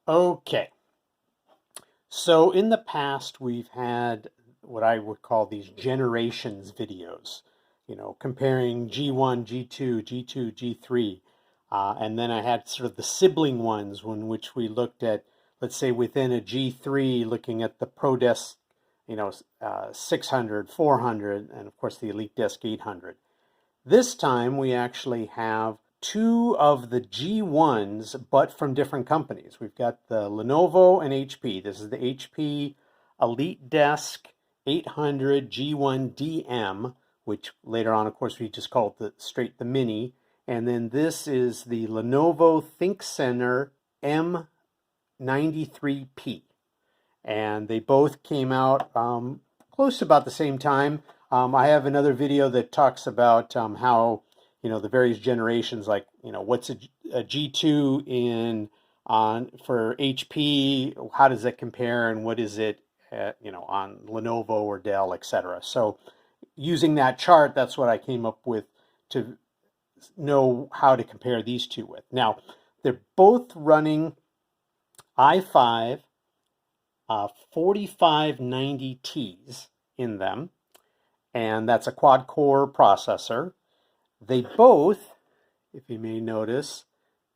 Okay, so in the past we've had what I would call these generations videos, comparing G1, G2, G2, G3. And then I had sort of the sibling ones in which we looked at, let's say within a G3, looking at the ProDesk, 600, 400, and of course the EliteDesk 800. This time we actually have two of the G1s, but from different companies. We've got the Lenovo and HP. This is the HP EliteDesk 800 G1DM, which later on, of course, we just called the Mini. And then this is the Lenovo ThinkCentre M93p. And they both came out close to about the same time. I have another video that talks about how, the various generations, like, what's a G2 for HP, how does that compare, and what is it, on Lenovo or Dell, etc. So using that chart, that's what I came up with to know how to compare these two with. Now, they're both running i5 4590Ts in them, and that's a quad-core processor. They both, if you may notice,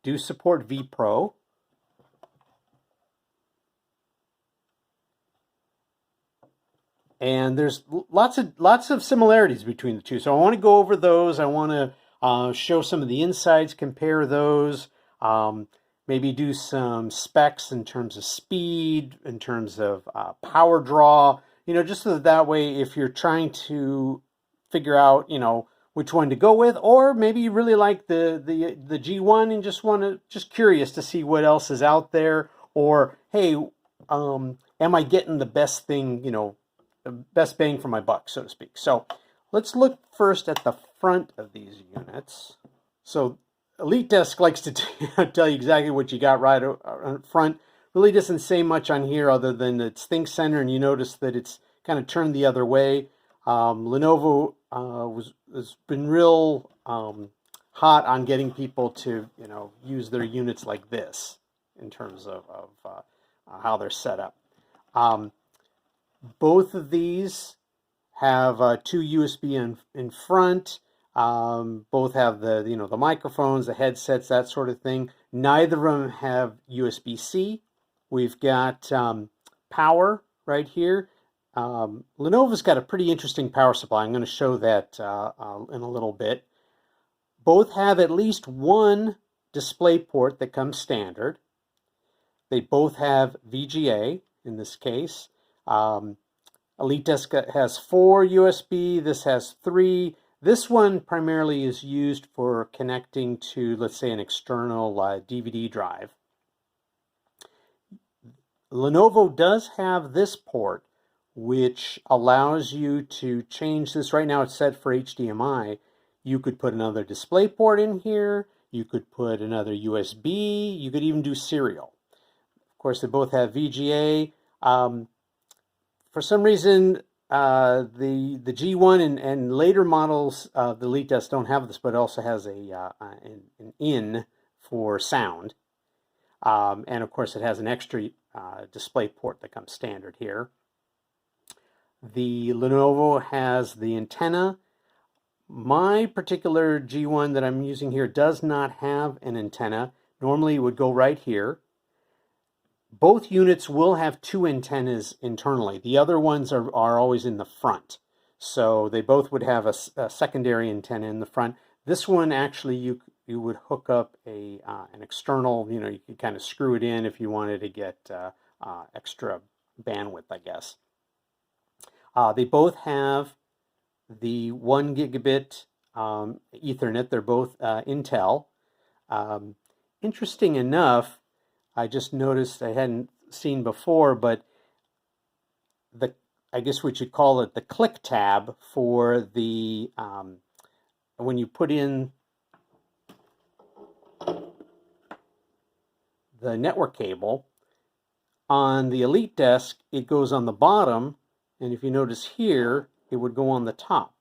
do support vPro. And there's lots of similarities between the two. So I want to go over those. I want to show some of the insides, compare those, maybe do some specs in terms of speed, in terms of power draw, just so that way if you're trying to figure out, which one to go with, or maybe you really like the G1 and just curious to see what else is out there, or hey, am I getting the best thing, the best bang for my buck, so to speak. So let's look first at the front of these units. So EliteDesk likes to tell you exactly what you got right up front. Really doesn't say much on here other than it's ThinkCentre, and you notice that it's kind of turned the other way. Lenovo has been real hot on getting people to use their units like this in terms of how they're set up. Both of these have two USB in front. Both have the microphones, the headsets, that sort of thing. Neither of them have USB-C. We've got power right here. Lenovo's got a pretty interesting power supply. I'm going to show that in a little bit. Both have at least one display port that comes standard. They both have VGA in this case. EliteDesk has 4 USB. This has 3. This one primarily is used for connecting to, let's say, an external DVD drive. Lenovo does have this port, which allows you to change this. Right now it's set for HDMI. You could put another display port in here. You could put another USB. You could even do serial. Of course, they both have VGA. For some reason, the G1 and later models of the EliteDesk don't have this, but it also has an in for sound. And of course, it has an extra display port that comes standard here. The Lenovo has the antenna. My particular G1 that I'm using here does not have an antenna. Normally it would go right here. Both units will have 2 antennas internally. The other ones are always in the front. So they both would have a secondary antenna in the front. This one actually you would hook up an external, you could kind of screw it in if you wanted to get extra bandwidth, I guess. They both have the 1 gigabit Ethernet. They're both Intel. Interesting enough, I just noticed I hadn't seen before, but I guess what you'd call it, the click tab for the when you put in the network cable on the EliteDesk, it goes on the bottom, and if you notice here, it would go on the top.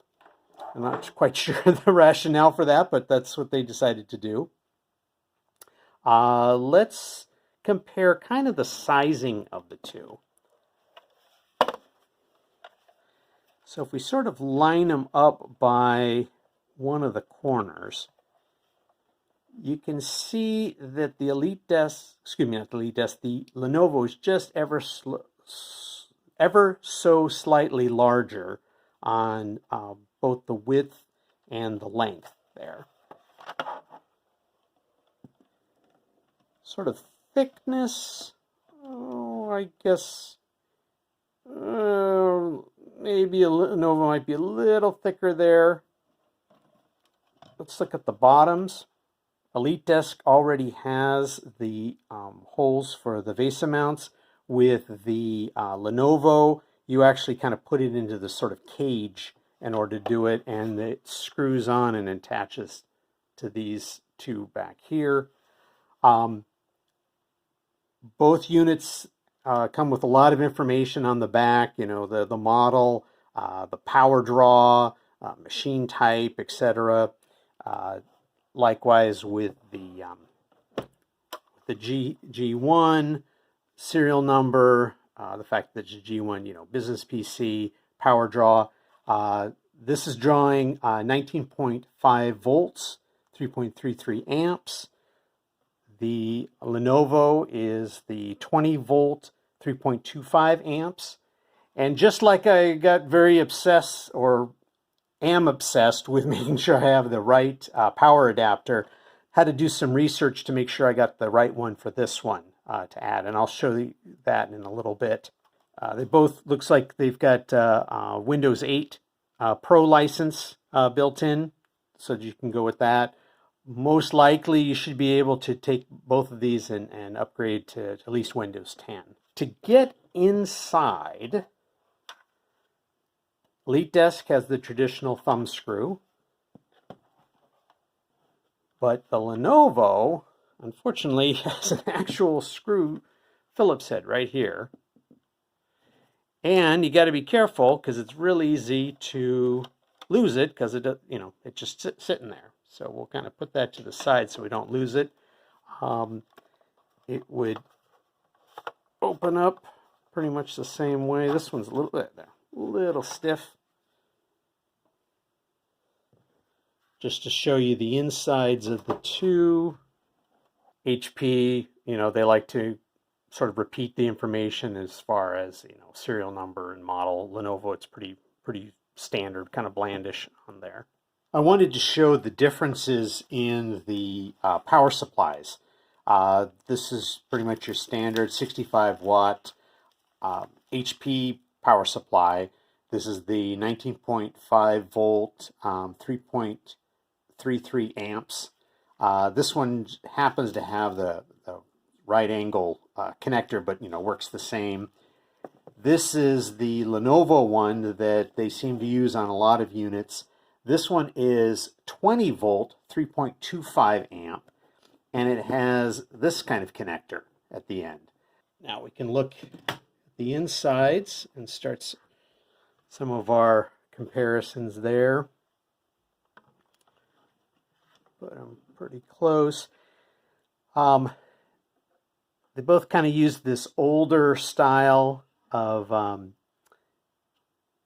I'm not quite sure the rationale for that, but that's what they decided to do. Let's compare kind of the sizing of the two. So if we sort of line them up by one of the corners, you can see that the EliteDesk, excuse me, not the EliteDesk, the Lenovo is just ever so slightly larger on both the width and the length there. Sort of thickness, oh, I guess maybe a Lenovo might be a little thicker there. Let's look at the bottoms. EliteDesk already has the holes for the VESA mounts. With the Lenovo, you actually kind of put it into the sort of cage in order to do it, and it screws on and attaches to these two back here. Both units come with a lot of information on the back, you know, the model, the power draw, machine type, etc. Likewise with the G1 serial number, the fact that the G1, you know, business PC, power draw. This is drawing 19.5 volts, 3.33 amps. The Lenovo is the 20 volt, 3.25 amps. And just like I got very obsessed, or am obsessed with making sure I have the right power adapter, had to do some research to make sure I got the right one for this one to add. And I'll show you that in a little bit. They both, looks like they've got Windows 8 Pro license built in, so you can go with that. Most likely you should be able to take both of these and upgrade to at least Windows 10. To get inside, EliteDesk has the traditional thumb screw, but the Lenovo, unfortunately, has an actual screw Phillips head right here. And you got to be careful because it's real easy to lose it because it, you know, it's just sitting there. So we'll kind of put that to the side so we don't lose it. It would open up pretty much the same way. This one's a little bit there, a little stiff. Just to show you the insides of the two. HP, you know, they like to sort of repeat the information as far as, you know, serial number and model. Lenovo, it's pretty standard, kind of blandish on there. I wanted to show the differences in the power supplies. This is pretty much your standard 65 watt HP power supply. This is the 19.5 volt, 3.33 amps. This one happens to have the right angle connector, but you know, works the same. This is the Lenovo one that they seem to use on a lot of units. This one is 20 volt, 3.25 amp, and it has this kind of connector at the end. Now we can look at the insides and start some of our comparisons there. Put them pretty close. They both kind of use this older style of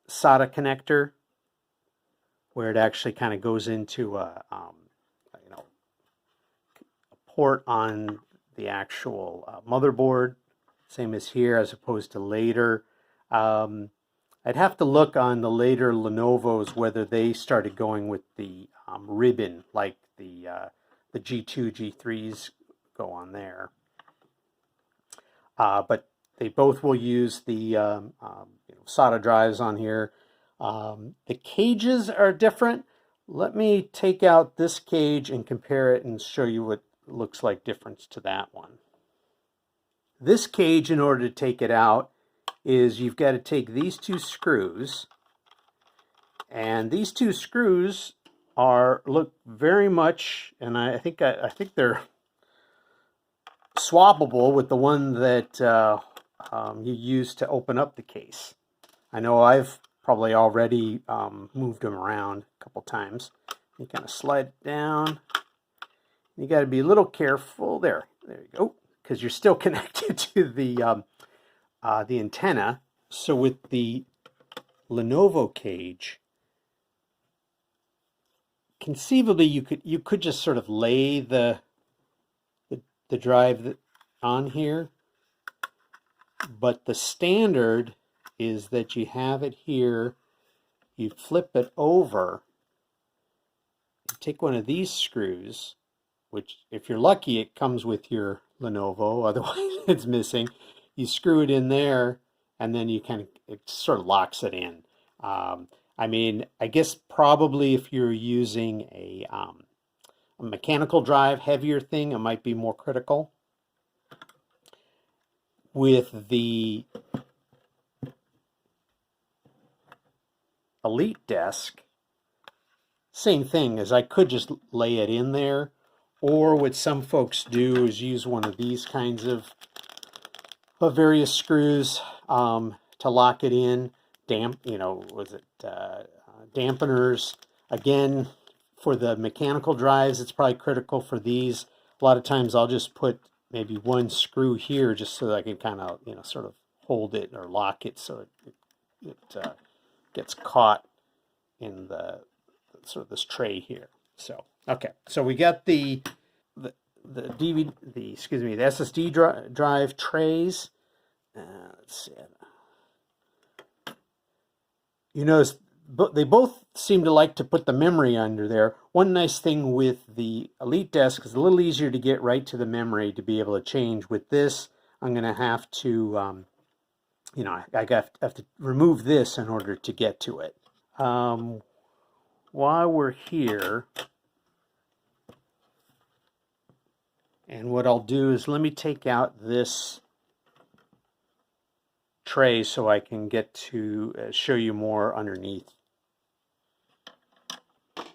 SATA connector, where it actually kind of goes into a port on the actual motherboard, same as here, as opposed to later. I'd have to look on the later Lenovo's whether they started going with the ribbon like the G2, G3s go on there. But they both will use the SATA drives on here. The cages are different. Let me take out this cage and compare it and show you what looks like difference to that one. This cage, in order to take it out, is you've got to take these two screws, and these two screws look very much, and I think they're swappable with the one that you use to open up the case. I know I've probably already moved them around a couple times. You kind of slide it down. You got to be a little careful. There you go. because you're still connected to the antenna. So with the Lenovo cage, conceivably you could just sort of lay the drive on here, but the standard is that you have it here, you flip it over, you take one of these screws, which if you're lucky it comes with your Lenovo, otherwise it's missing. You screw it in there and then it sort of locks it in. I mean, I guess probably if you're using a mechanical drive, heavier thing, it might be more critical. With the EliteDesk, same thing, as I could just lay it in there, or what some folks do is use one of these kinds of various screws to lock it in. Dampeners. Again, for the mechanical drives, it's probably critical for these. A lot of times I'll just put maybe one screw here just so that I can kind of, sort of hold it or lock it so it gets caught in the sort of this tray here. So, okay. So we got the SSD drive trays. Let's see. You notice they both seem to like to put the memory under there. One nice thing with the EliteDesk is a little easier to get right to the memory to be able to change. With this, I'm going to have to, I have to remove this in order to get to it. While we're here, and what I'll do is let me take out this tray so I can get to show you more underneath. Okay.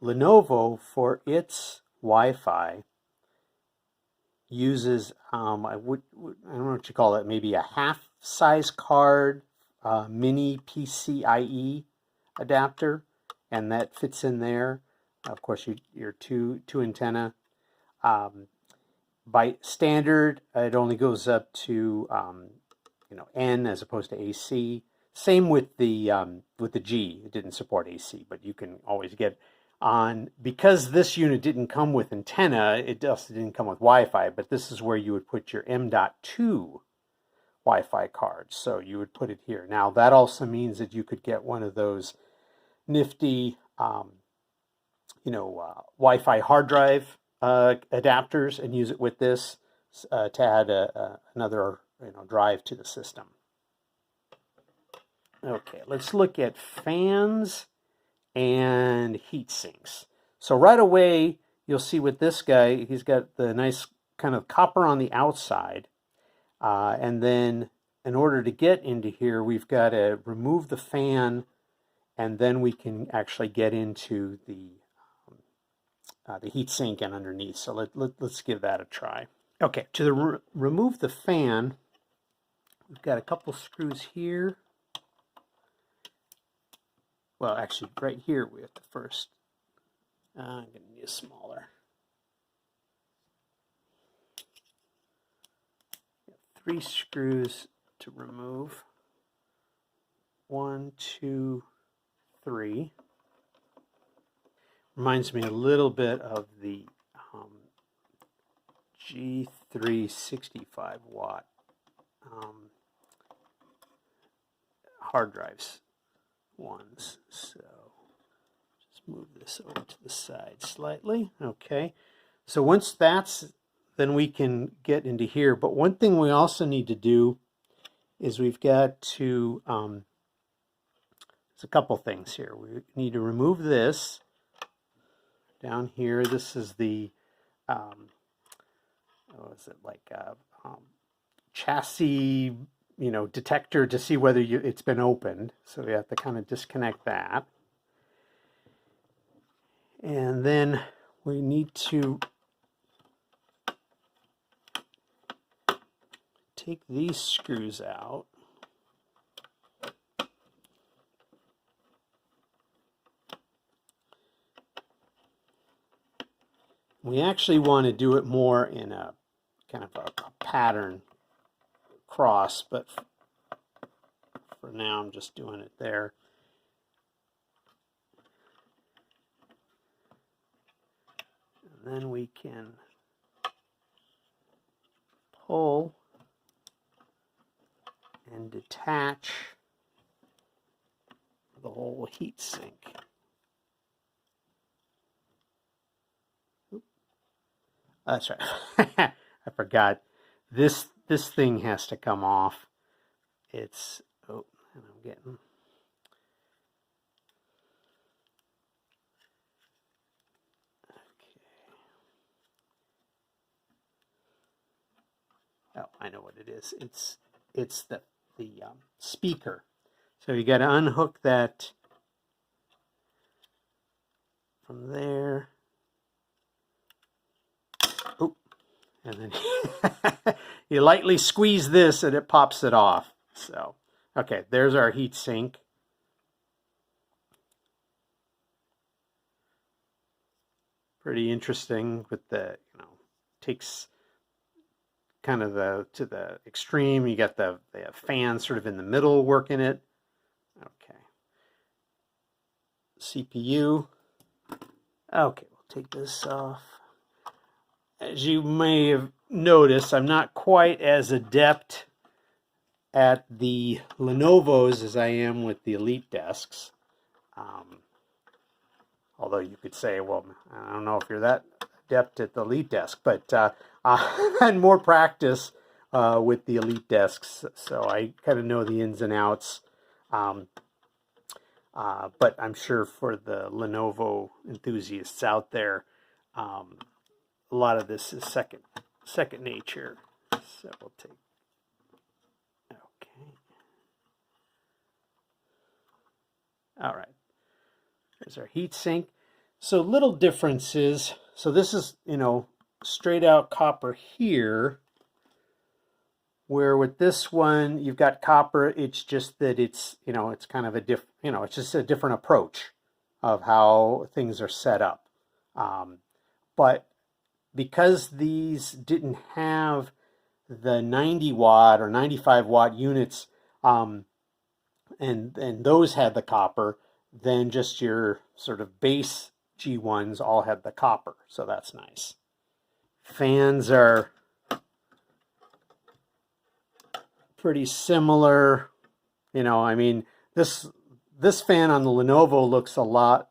Lenovo, for its Wi-Fi, uses I don't know what you call it, maybe a half-size card mini PCIe adapter, and that fits in there. Of course, your two antenna. By standard, it only goes up to N as opposed to AC. Same with the G. It didn't support AC, but you can always get on. Because this unit didn't come with antenna, it didn't come with Wi-Fi, but this is where you would put your M.2 Wi-Fi cards. So you would put it here. Now that also means that you could get one of those nifty Wi-Fi hard drive adapters and use it with this to add another drive to the system. Okay, let's look at fans and heat sinks. So right away, you'll see with this guy, he's got the nice kind of copper on the outside. And then in order to get into here, we've got to remove the fan, and then we can actually get into the heat sink and underneath. So let's give that a try. Okay, to remove the fan, we've got a couple screws here. Well, actually, right here we have to first. I'm going to need a smaller. 3 screws to remove. 1, 2, 3. Reminds me a little bit of the G3 65 watt hard drives ones. So just move this over to the side slightly. Okay. So once that's, then we can get into here. But one thing we also need to do is we've got to, there's a couple things here. We need to remove this down here. This is the, chassis, detector to see whether it's been opened. So we have to kind of disconnect that. And then we need to take these screws out. We actually want to do it more in a kind of a pattern cross, but for now I'm just doing it there. And then we can pull and detach the whole heat sink. That's right. I forgot. This thing has to come off. It's, oh, and I'm getting, okay. Oh, I know what it is. It's the speaker. So you got to unhook that from there. Oh, and then you lightly squeeze this and it pops it off. So, okay, there's our heat sink. Pretty interesting with the, takes kind of to the extreme. You got the fan sort of in the middle working it. Okay. CPU. Okay, we'll take this off. As you may have noticed, I'm not quite as adept at the Lenovo's as I am with the EliteDesks. Although you could say, well, I don't know if you're that adept at the EliteDesk, but I had more practice with the EliteDesks, so I kind of know the ins and outs. But I'm sure for the Lenovo enthusiasts out there, a lot of this is second nature. So we'll take, okay. All right. There's our heat sink. So little differences. So this is, straight out copper here, where with this one you've got copper. It's just that it's, it's kind of a it's just a different approach of how things are set up. But because these didn't have the 90 watt or 95 watt units, and those had the copper, then just your sort of base G1s all had the copper, so that's nice. Fans are pretty similar. I mean, this fan on the Lenovo looks a lot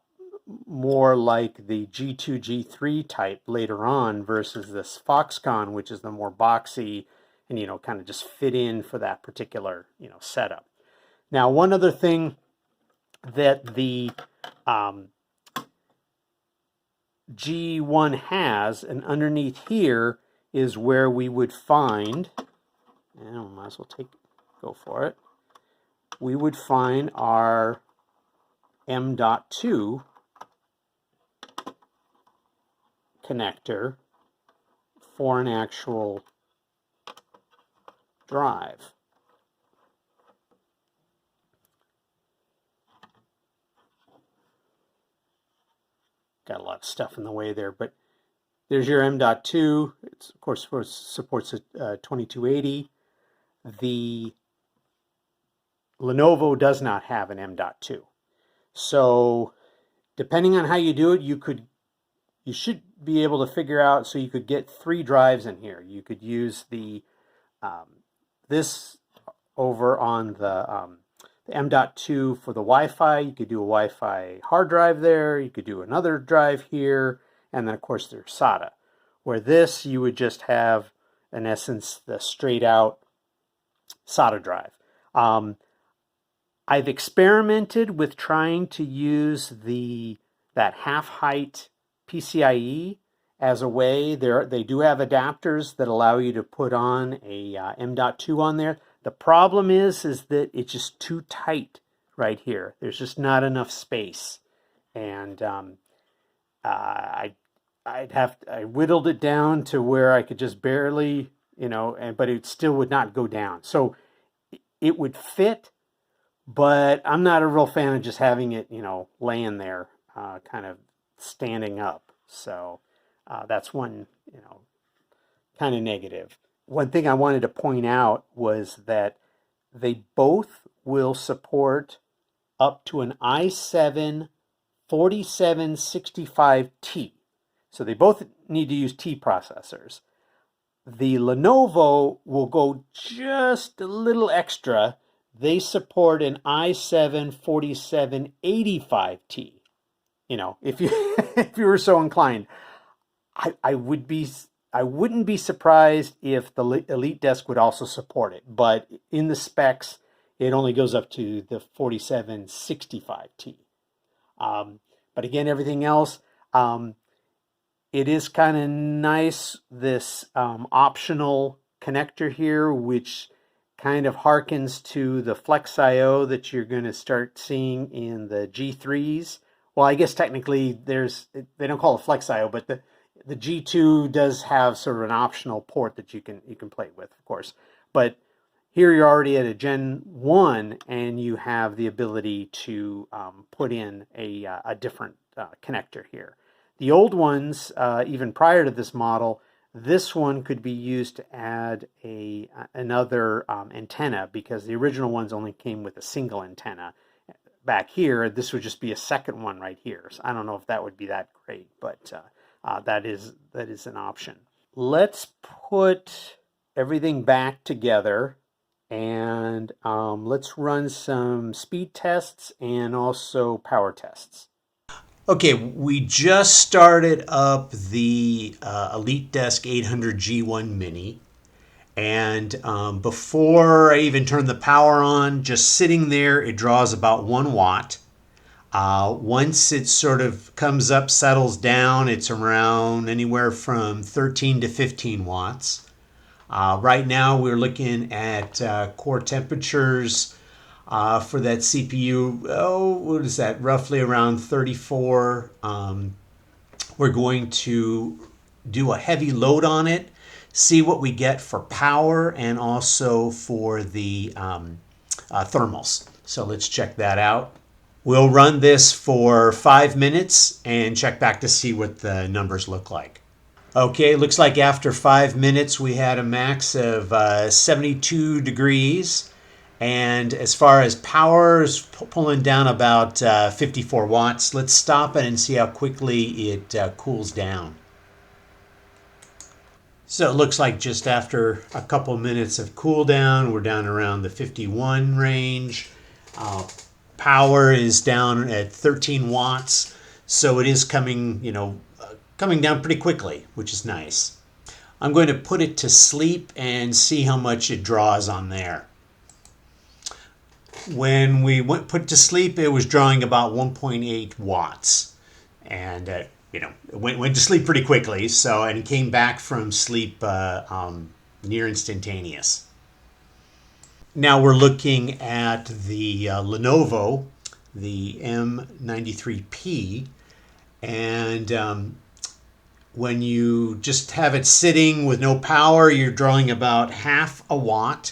more like the G2, G3 type later on versus this Foxconn, which is the more boxy and, kind of just fit in for that particular, setup. Now, one other thing that the G1 has, and underneath here is where we would find, and I might as well go for it, we would find our M.2 connector for an actual drive. Got a lot of stuff in the way there, but there's your M.2. It's, of course, supports a 2280. The Lenovo does not have an M.2. So depending on how you do it, you should be able to figure out, so you could get 3 drives in here. You could use the this over on the M.2 for the Wi-Fi. You could do a Wi-Fi hard drive there. You could do another drive here. And then, of course, there's SATA. Where this, you would just have, in essence, the straight out SATA drive. I've experimented with trying to use that half-height PCIe as a way. They do have adapters that allow you to put on a M.2 on there. The problem is that it's just too tight right here. There's just not enough space, and I whittled it down to where I could just barely, but it still would not go down. So it would fit, but I'm not a real fan of just having it, laying there, kind of standing up. So That's one, kind of negative. One thing I wanted to point out was that they both will support up to an i7 4765T. So they both need to use T processors. The Lenovo will go just a little extra. They support an i7 4785T. If you if you were so inclined, I would be I wouldn't be surprised if the EliteDesk would also support it, but in the specs, it only goes up to the 4765T. But again, everything else, it is kind of nice, this optional connector here, which kind of harkens to the Flex IO that you're going to start seeing in the G3s. Well, I guess technically they don't call it Flex IO, but the G2 does have sort of an optional port that you can play with, of course. But here you're already at a Gen 1, and you have the ability to put in a different connector here. The old ones, even prior to this model, this one could be used to add another antenna, because the original ones only came with a single antenna. Back here, this would just be a second one right here. So I don't know if that would be that great, but that is an option. Let's put everything back together, and let's run some speed tests and also power tests. Okay, we just started up the EliteDesk 800G1 Mini, and before I even turn the power on, just sitting there, it draws about 1 watt. Once it sort of comes up, settles down, it's around anywhere from 13 to 15 watts. Right now we're looking at core temperatures for that CPU, what is that, roughly around 34. We're going to do a heavy load on it, see what we get for power and also for the thermals. So let's check that out. We'll run this for 5 minutes and check back to see what the numbers look like. Okay, looks like after 5 minutes we had a max of 72 degrees. And as far as power, is pulling down about 54 watts. Let's stop it and see how quickly it cools down. So it looks like just after a couple minutes of cool down, we're down around the 51 range. Power is down at 13 watts. So it is coming down pretty quickly, which is nice. I'm going to put it to sleep and see how much it draws on there. When we put to sleep, it was drawing about 1.8 watts, and it went to sleep pretty quickly. So, and came back from sleep near instantaneous. Now we're looking at the Lenovo, the M93p, and when you just have it sitting with no power, you're drawing about half a watt.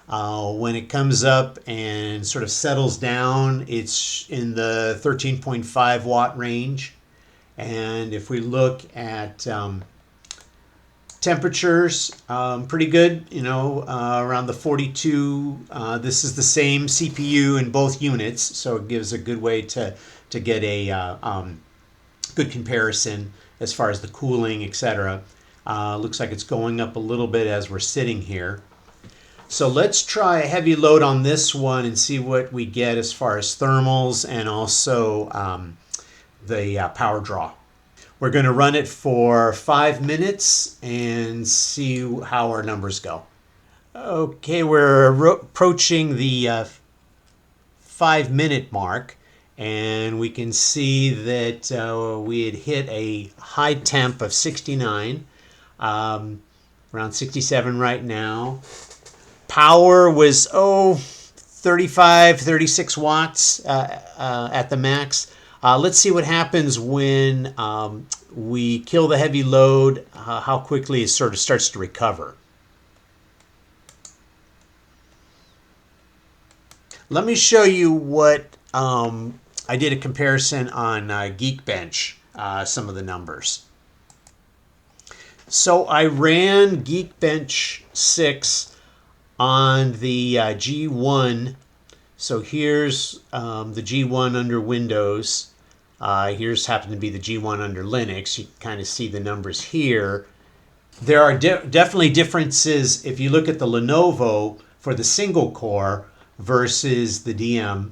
When it comes up and sort of settles down, it's in the 13.5 watt range. And if we look at temperatures, pretty good, around the 42. This is the same CPU in both units, so it gives a good way to get a good comparison as far as the cooling, etc. Looks like it's going up a little bit as we're sitting here. So let's try a heavy load on this one and see what we get as far as thermals and also the power draw. We're going to run it for 5 minutes and see how our numbers go. Okay, we're approaching the 5-minute mark, and we can see that we had hit a high temp of 69, around 67 right now. Power was 35, 36 watts at the max. Let's see what happens when we kill the heavy load, how quickly it sort of starts to recover. Let me show you what I did a comparison on Geekbench, some of the numbers. So I ran Geekbench 6 on the G1. So here's the G1 under Windows. Here's happened to be the G1 under Linux. You can kind of see the numbers here. There are definitely differences if you look at the Lenovo for the single core versus the DM.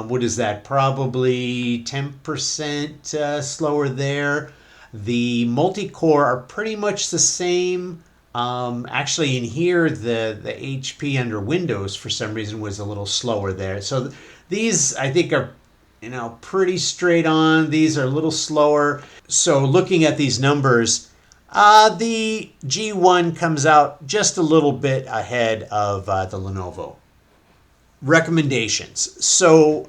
What is that? Probably 10% slower there. The multi-core are pretty much the same. Actually, in here, the HP under Windows for some reason was a little slower there. So these, I think, are pretty straight on. These are a little slower. So looking at these numbers, the G1 comes out just a little bit ahead of the Lenovo. Recommendations. So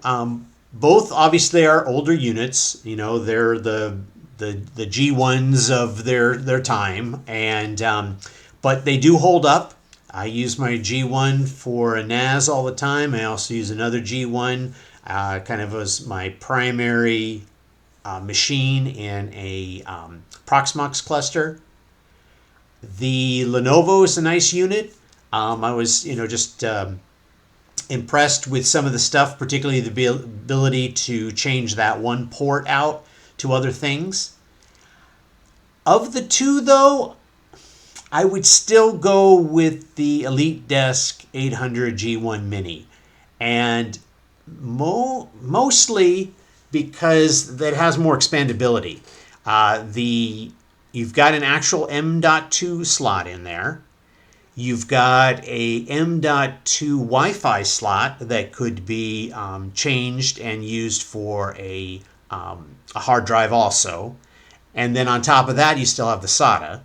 both obviously are older units. They're the G1s of their time, and but they do hold up. I use my G1 for a NAS all the time. I also use another G1 kind of as my primary machine in a Proxmox cluster. The Lenovo is a nice unit. I was just impressed with some of the stuff, particularly the ability to change that one port out to other things. Of the two, though, I would still go with the EliteDesk 800 G1 Mini, and mostly because that has more expandability. You've got an actual M.2 slot in there. You've got a M.2 Wi-Fi slot that could be changed and used for a hard drive also. And then on top of that, you still have the SATA.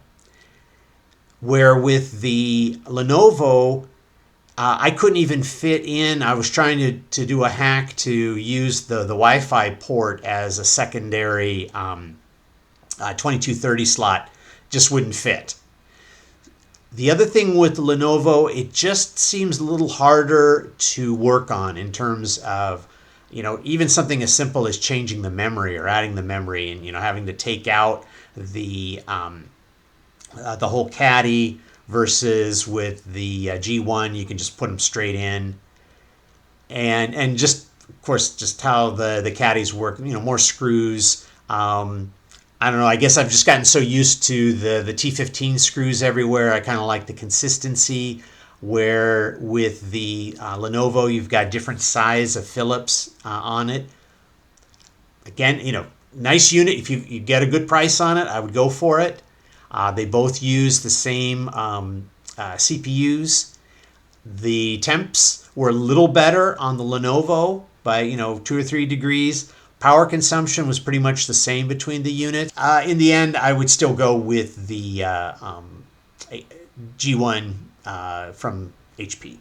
Where with the Lenovo, I couldn't even fit in. I was trying to do a hack to use the Wi-Fi port as a secondary 2230 slot. Just wouldn't fit. The other thing with the Lenovo, it just seems a little harder to work on in terms of, even something as simple as changing the memory or adding the memory, and having to take out the whole caddy, versus with the G1 you can just put them straight in, and just of course just how the caddies work. More screws. I don't know. I guess I've just gotten so used to the T15 screws everywhere. I kind of like the consistency. Where with the Lenovo, you've got different size of Phillips on it. Again, nice unit. If you get a good price on it, I would go for it. They both use the same CPUs. The temps were a little better on the Lenovo by 2 or 3 degrees. Power consumption was pretty much the same between the units. In the end, I would still go with the G1 from HP.